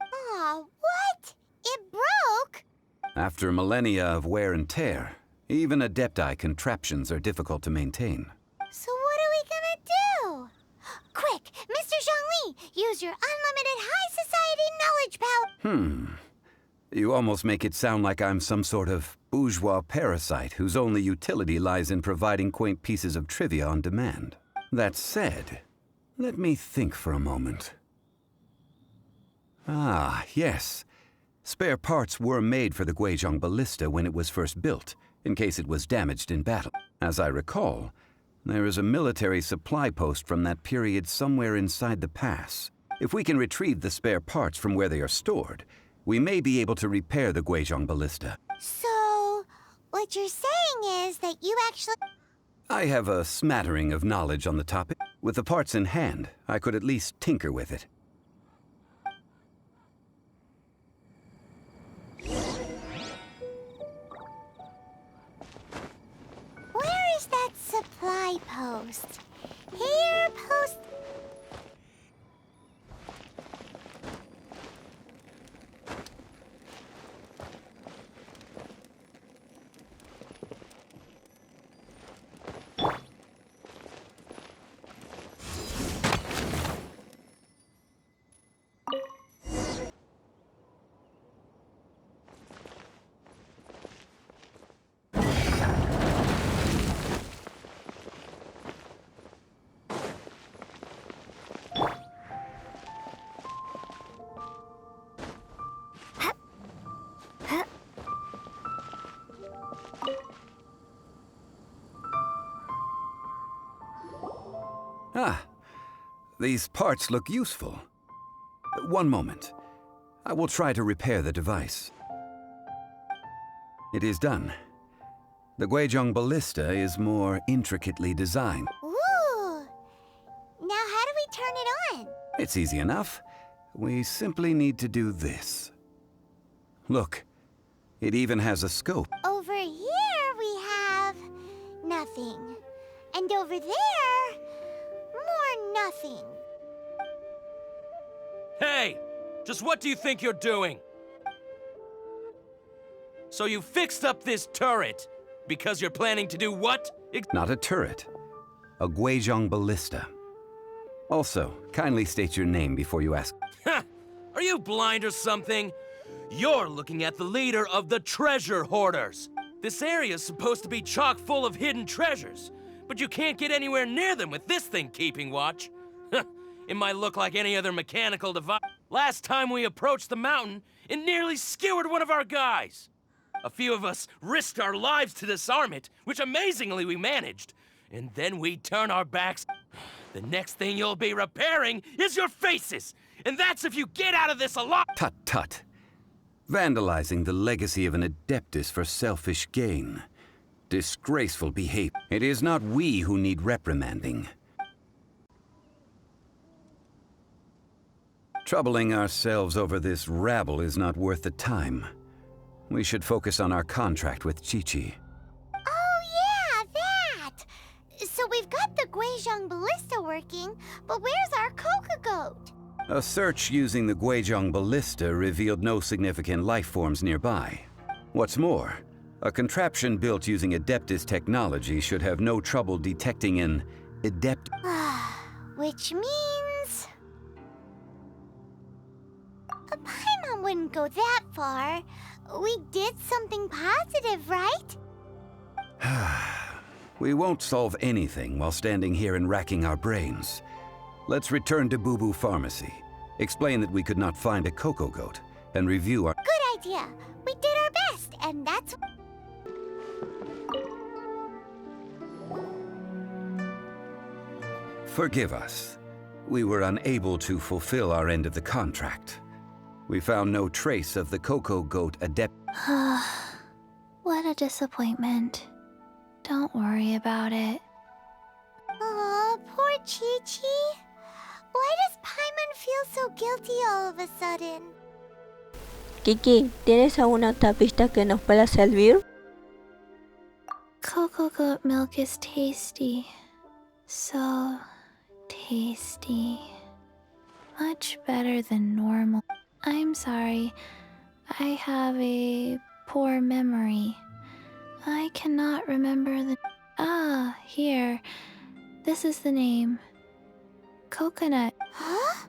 Aw, what? It broke? After millennia of wear and tear, even Adepti contraptions are difficult to maintain. So what are we gonna do? Quick, Mr. Zhongli, use your unlimited high society knowledge power. You almost make it sound like I'm some sort of bourgeois parasite whose only utility lies in providing quaint pieces of trivia on demand. That said, let me think for a moment. Ah, yes. Spare parts were made for the Guizhong Ballista when it was first built, in case it was damaged in battle. As I recall, there is a military supply post from that period somewhere inside the pass. If we can retrieve the spare parts from where they are stored, we may be able to repair the Guizhong Ballista. So, what you're saying is that you actually... I have a smattering of knowledge on the topic. With the parts in hand, I could at least tinker with it. Where is that supply post? Here, post... Ah, these parts look useful. One moment. I will try to repair the device. It is done. The Guizhong Ballista is more intricately designed. Ooh! Now how do we turn it on? It's easy enough. We simply need to do this. Look, it even has a scope. Over here we have... nothing. And over there... more nothing. Hey! Just what do you think you're doing? So you fixed up this turret because you're planning to do what? Not a turret. A Guizhong Ballista. Also, kindly state your name before you ask. Ha! Are you blind or something? You're looking at the leader of the treasure hoarders. This area's supposed to be chock full of hidden treasures, but you can't get anywhere near them with this thing keeping watch. It might look like any other mechanical device. Last time we approached the mountain, it nearly skewered one of our guys. A few of us risked our lives to disarm it, which amazingly we managed. And then we turn our backs. The next thing you'll be repairing is your faces! And that's if you get out of this alive! Tut tut. Vandalizing the legacy of an Adeptus for selfish gain. Disgraceful behavior. It is not we who need reprimanding. Troubling ourselves over this rabble is not worth the time. We should focus on our contract with Chi-Chi. Oh yeah, that! So we've got the Guizhong Ballista working, but where's our cocoa goat? A search using the Guizhong Ballista revealed no significant life forms nearby. What's more, a contraption built using Adeptus technology should have no trouble detecting an Adept... Which means... Paimon wouldn't go that far. We did something positive, right? We won't solve anything while standing here and racking our brains. Let's return to Boo Boo Pharmacy, explain that we could not find a cocoa goat, and review our... Good idea. We did our best, and that's... Forgive us. We were unable to fulfill our end of the contract. We found no trace of the cocoa goat adept... What a disappointment. Don't worry about it. Aw, Chi-Chi? Why does Paimon feel so guilty all of a sudden? Kiki, ¿tienes alguna otra pista que nos pueda servir? Cocoa goat milk is tasty. So tasty. Much better than normal. I'm sorry. I have a poor memory. I cannot remember the... Ah, here. This is the name. Coconut. Huh?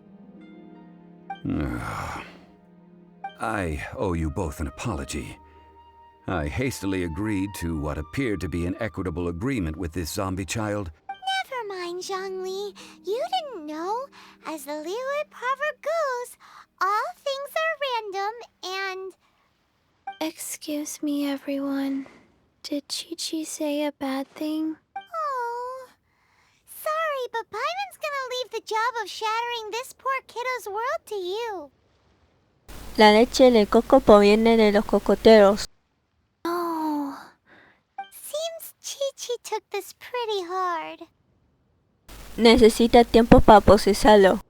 I owe you both an apology. I hastily agreed to what appeared to be an equitable agreement with this zombie child. Never mind, Zhongli. You didn't know. As the Liyue proverb goes, all things are random and... Excuse me, everyone. Did Chi-Chi say a bad thing? Oh, sorry, but Paimon's gonna leave the job of shattering this poor kiddo's world to you. La leche de coco proviene de los cocoteros. Oh. Seems Chi-Chi took this pretty hard. Necesita tiempo para procesarlo.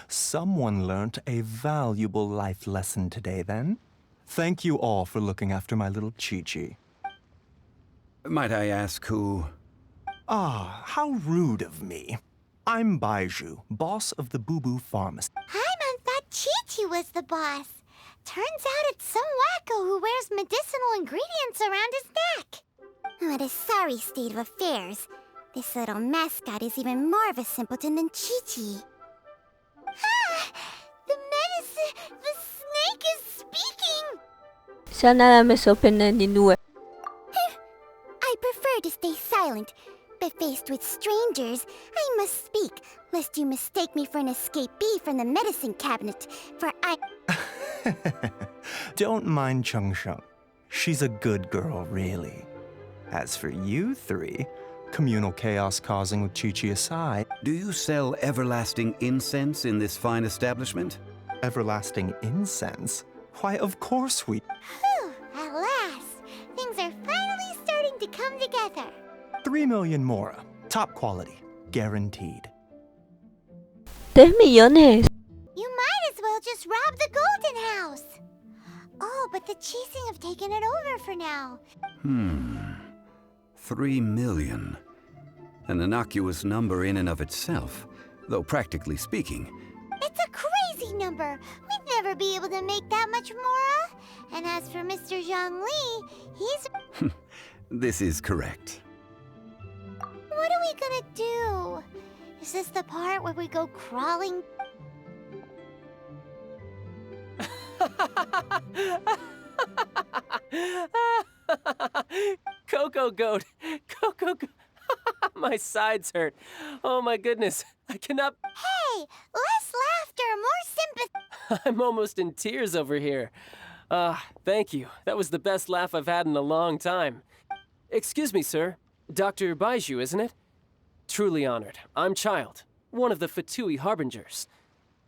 Someone learnt a valuable life lesson today, then. Thank you all for looking after my little Chi-Chi. Might I ask who? Ah, how rude of me. I'm Baiju, boss of the Boo Boo Pharmacy. Paimon thought Chi-Chi was the boss. Turns out it's some wacko who wears medicinal ingredients around his neck. What a sorry state of affairs. This little mascot is even more of a simpleton than Chi-Chi. Ah! The medicine... The snake is speaking! Ya nada me sorprende ni nube. I prefer to stay silent, but faced with strangers, I must speak, lest you mistake me for an escapee from the medicine cabinet, for I... Don't mind Chung Sheng. She's a good girl, really. As for you three, communal chaos causing with Chi-Chi aside... Do you sell everlasting incense in this fine establishment? Everlasting incense? Why, of course we... Whew, at last! Things are finally starting to come together. 3 million mora. Top quality. Guaranteed. 3 millones. You might as well just rob the Golden House. Oh, but the chasing have taken it over for now. 3 million. An innocuous number in and of itself, though practically speaking. It's a crazy number. We'd never be able to make that much mora. And as for Mr. Zhongli, he's... This is correct. What are we gonna do? Is this the part where we go crawling? Coco goat! Coco goat! My sides hurt. Oh my goodness. I cannot... Hey! Less laughter, more sympathy! I'm almost in tears over here. Thank you. That was the best laugh I've had in a long time. Excuse me, sir. Dr. Baiju, isn't it? Truly honored. I'm Child, one of the Fatui Harbingers.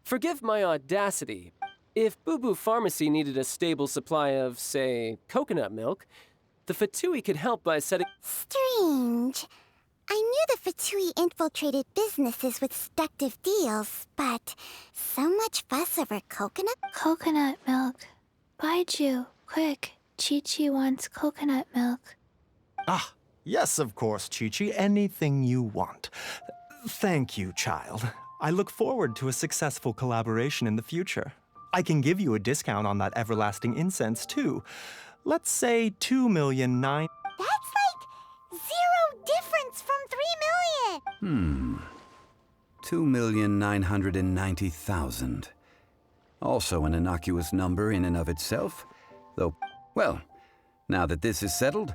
Forgive my audacity. If Boo Boo Pharmacy needed a stable supply of, say, coconut milk, the Fatui could help by setting... Strange. I knew the Fatui infiltrated businesses with seductive deals, but so much fuss over coconut? Coconut milk. Baiju, quick. Chi-Chi wants coconut milk. Ah, yes, of course, Chi-Chi. Anything you want. Thank you, child. I look forward to a successful collaboration in the future. I can give you a discount on that everlasting incense, too. Let's say 2,000,009... That's like 0 difference from 3 million! 2,990,000. Also an innocuous number in and of itself, though, well, now that this is settled,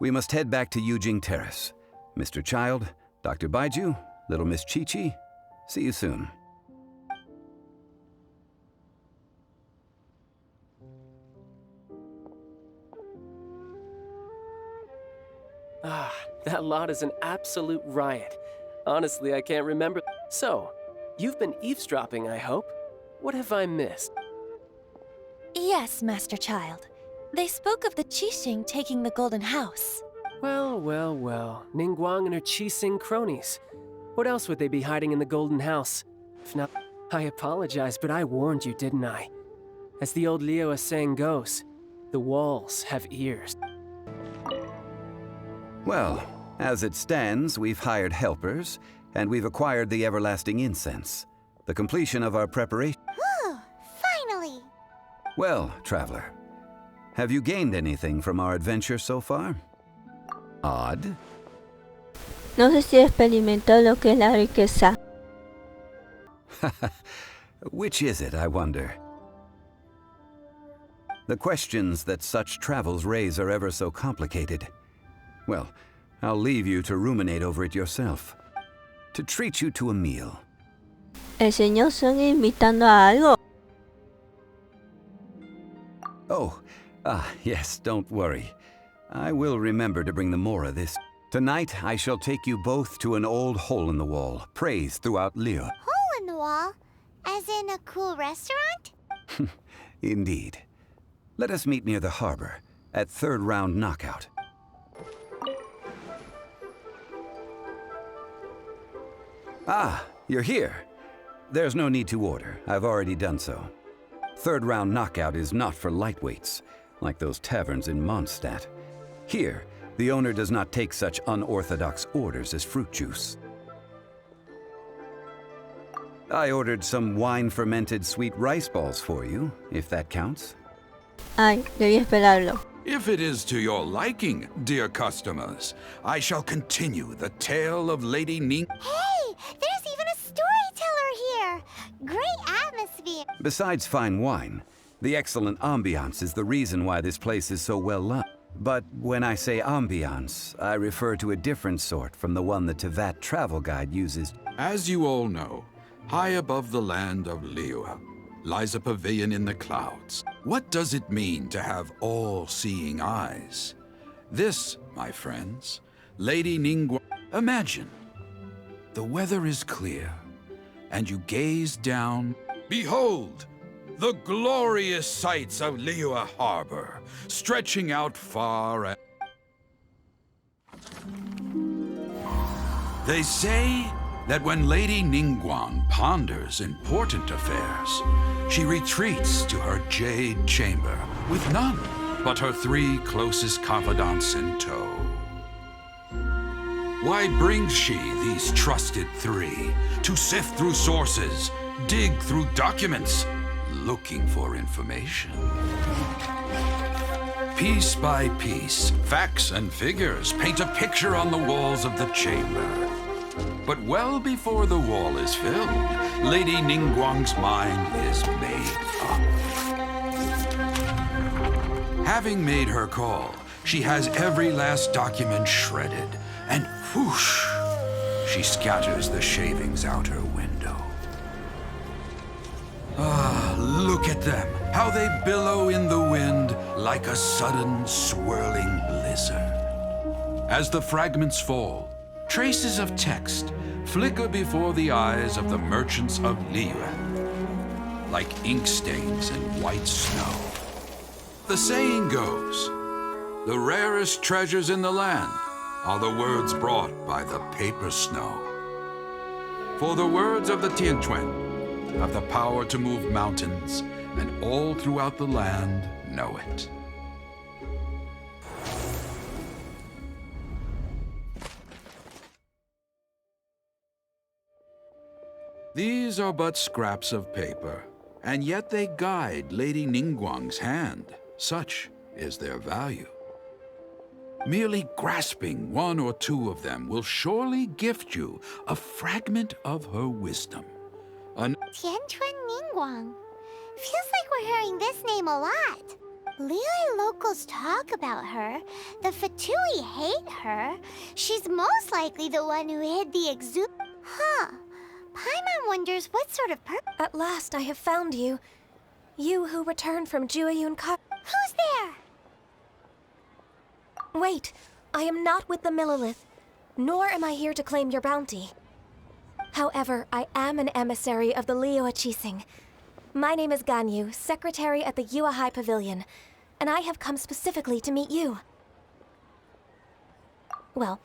we must head back to Yujing Terrace. Mr. Child, Dr. Baiju, little Miss Chi-Chi, see you soon. That lot is an absolute riot. Honestly, I can't remember. So, you've been eavesdropping, I hope? What have I missed? Yes, Master Child. They spoke of the Qixing taking the Golden House. Well, well, well. Ningguang and her Qixing cronies. What else would they be hiding in the Golden House? If not, I apologize, but I warned you, didn't I? As the old Liyue saying goes, the walls have ears. Well, as it stands, we've hired helpers, and we've acquired the everlasting incense. The completion of our preparation. Whew, finally! Well, traveler, have you gained anything from our adventure so far? Odd? No sé si experimentó lo que es la riqueza. Which is it, I wonder? The questions that such travels raise are ever so complicated. Well, I'll leave you to ruminate over it yourself. To treat you to a meal. El señor Sun invitando a algo. Oh, yes, don't worry. I will remember to bring the Mora this. Tonight, I shall take you both to an old hole-in-the-wall, praised throughout Liyue. Hole in the wall? As in a cool restaurant? Indeed. Let us meet near the harbor, at third round knockout. Ah, you're here. There's no need to order. I've already done so. Third round knockout is not for lightweights, like those taverns in Mondstadt. Here, the owner does not take such unorthodox orders as fruit juice. I ordered some wine-fermented sweet rice balls for you, if that counts. Ay, debí esperarlo. If it is to your liking, dear customers, I shall continue the tale of Lady Ning. Hey, there's even a storyteller here! Great atmosphere! Besides fine wine, the excellent ambiance is the reason why this place is so well loved. But when I say ambiance, I refer to a different sort from the one the Tevat travel guide uses. As you all know, high above the land of Liyue lies a pavilion in the clouds. What does it mean to have all-seeing eyes? This, my friends, Lady Ningguang. Imagine, the weather is clear, and you gaze down. Behold, the glorious sights of Liyue Harbor, stretching out far and... They say that when Lady Ningguang ponders important affairs, she retreats to her jade chamber with none but her 3 closest confidants in tow. Why brings she these trusted 3 to sift through sources, dig through documents, looking for information? Piece by piece, facts and figures paint a picture on the walls of the chamber. But well before the wall is filled, Lady Ningguang's mind is made up. Having made her call, she has every last document shredded, and whoosh, she scatters the shavings out her window. Ah, look at them, how they billow in the wind like a sudden swirling blizzard. As the fragments fall, traces of text flicker before the eyes of the merchants of Liyue, like ink stains in white snow. The saying goes, the rarest treasures in the land are the words brought by the paper snow. For the words of the Tianquan have the power to move mountains, and all throughout the land know it. These are but scraps of paper, and yet they guide Lady Ningguang's hand. Such is their value. Merely grasping 1 or 2 of them will surely gift you a fragment of her wisdom. Tianquan Ningguang. Feels like we're hearing this name a lot. Liyue locals talk about her. The Fatui hate her. She's most likely the one who hid the Huh. Paimon wonders what sort of At last I have found you. You who returned from Jueyun Ka. Who's there? Wait, I am not with the Millilith, nor am I here to claim your bounty. However, I am an emissary of the Liyue Qixing. My name is Ganyu, secretary at the Yuehai Pavilion, and I have come specifically to meet you. Well,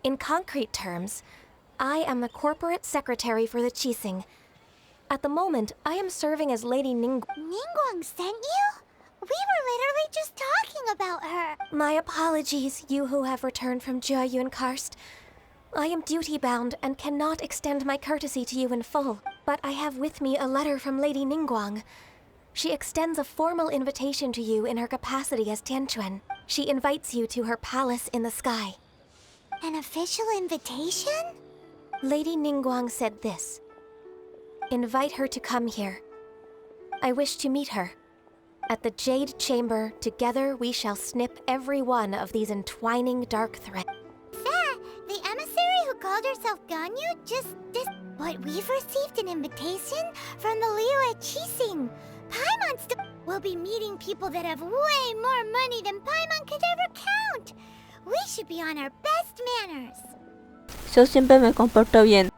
in concrete terms, I am the corporate secretary for the Qixing. At the moment, I am serving as Lady Ningguang. Ningguang sent you? We were literally just talking about her. My apologies, you who have returned from Jiayun Karst. I am duty-bound and cannot extend my courtesy to you in full, but I have with me a letter from Lady Ningguang. She extends a formal invitation to you in her capacity as Tianquan. She invites you to her palace in the sky. An official invitation? Lady Ningguang said this. Invite her to come here. I wish to meet her. At the Jade Chamber, together we shall snip every one of these entwining dark threads. That, the emissary who called herself Ganyu But we've received an invitation from the Liyue Qixing. Paimon will be meeting people that have way more money than Paimon could ever count. We should be on our best manners. Yo siempre me comporto bien.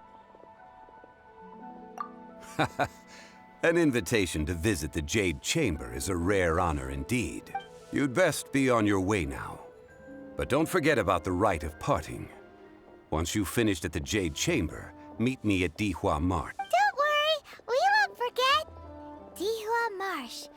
An invitation to visit the Jade Chamber is a rare honor indeed. You'd best be on your way now. But don't forget about the rite of parting. Once you've finished at the Jade Chamber, meet me at Dihua Marsh. Don't worry, we won't forget. Dihua Marsh.